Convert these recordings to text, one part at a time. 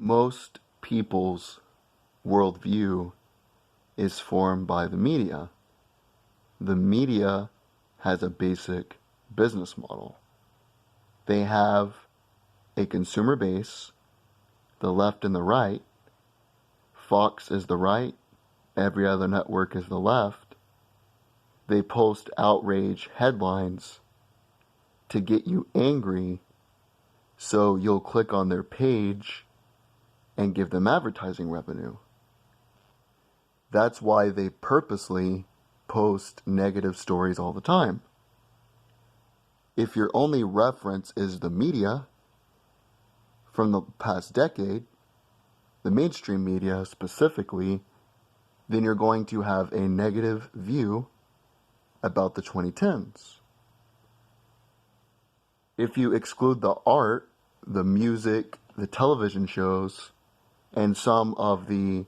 Most people's worldview is formed by the media. The media has a basic business model. They have a consumer base, the left and the right. Fox is the right, every other network is the left. They post outrage headlines to get you angry, so you'll click on their page and give them advertising revenue. That's why they purposely post negative stories all the time. If your only reference is the media from the past decade, the mainstream media specifically, then you're going to have a negative view about the 2010s. If you exclude the art, the music, the television shows, and some of the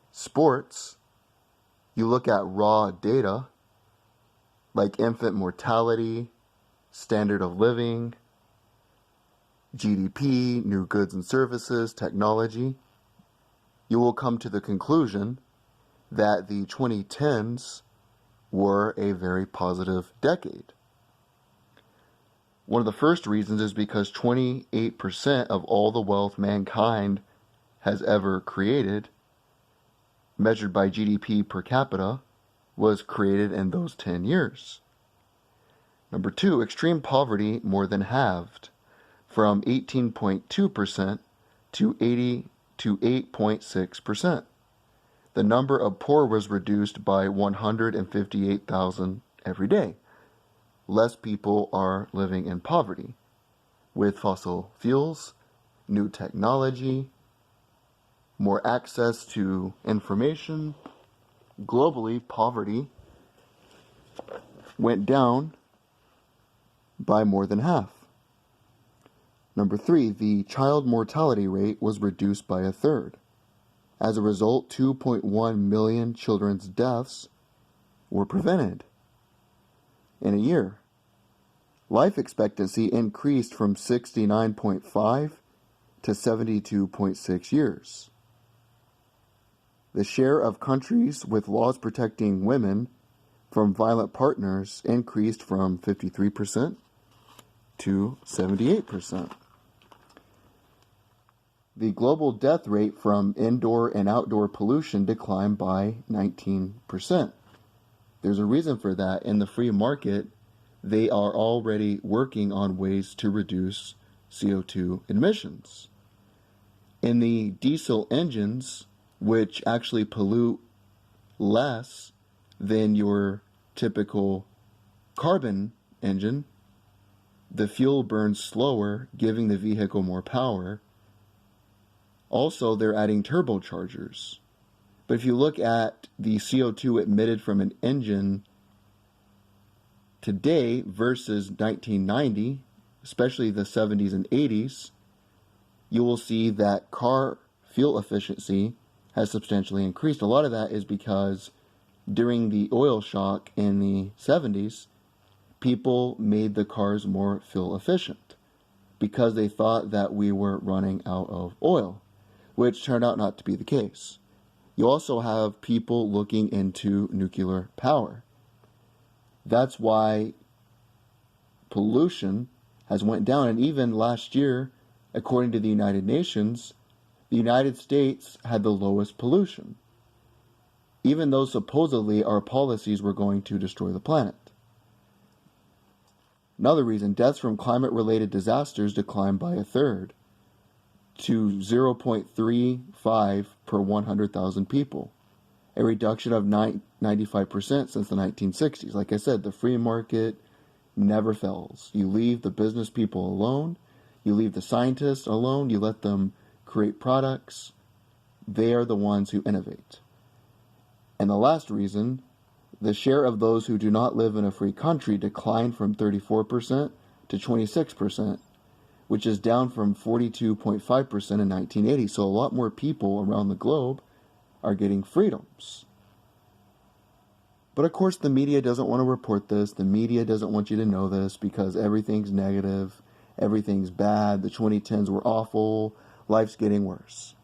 sports, you look at raw data like infant mortality, standard of living, GDP, new goods and services, technology, you will come to the conclusion that the 2010s were a very positive decade. One of the first reasons is because 28% of all the wealth mankind has ever created, measured by GDP per capita, was created in those 10 years. Number two, extreme poverty more than halved, from 18.2% to 8.6%. The number of poor was reduced by 158,000 every day. Less people are living in poverty. With fossil fuels, new technology, more access to information, globally, poverty went down by more than half. Number three, the child mortality rate was reduced by a third. As a result, 2.1 million children's deaths were prevented in a year. Life expectancy increased from 69.5 to 72.6 years. The share of countries with laws protecting women from violent partners increased from 53% to 78%. The global death rate from indoor and outdoor pollution declined by 19%. There's a reason for that. In the free market, they are already working on ways to reduce CO2 emissions. In the diesel engines, which actually pollute less than your typical carbon engine, the fuel burns slower, giving the vehicle more power. Also, they're adding turbochargers. But if you look at the CO2 emitted from an engine today versus 1990, especially the 70s and 80s, you will see that car fuel efficiency has substantially increased. A lot of that is because during the oil shock in the 70s, people made the cars more fuel efficient because they thought that we were running out of oil, which turned out not to be the case. You also have people looking into nuclear power. That's why pollution has went down. And even last year, according to the United Nations, the United States had the lowest pollution, even though supposedly our policies were going to destroy the planet. Another reason, deaths from climate-related disasters declined by a third to 0.35 per 100,000 people, a reduction of 95% since the 1960s. Like I said, the free market never fails. You leave the business people alone, you leave the scientists alone, you let them create products. They are the ones who innovate. And the last reason, the share of those who do not live in a free country declined from 34% to 26%, which is down from 42.5% in 1980. So a lot more people around the globe are getting freedoms. But of course, the media doesn't want to report this. The media doesn't want you to know this because everything's negative, everything's bad, the 2010s were awful, life's getting worse.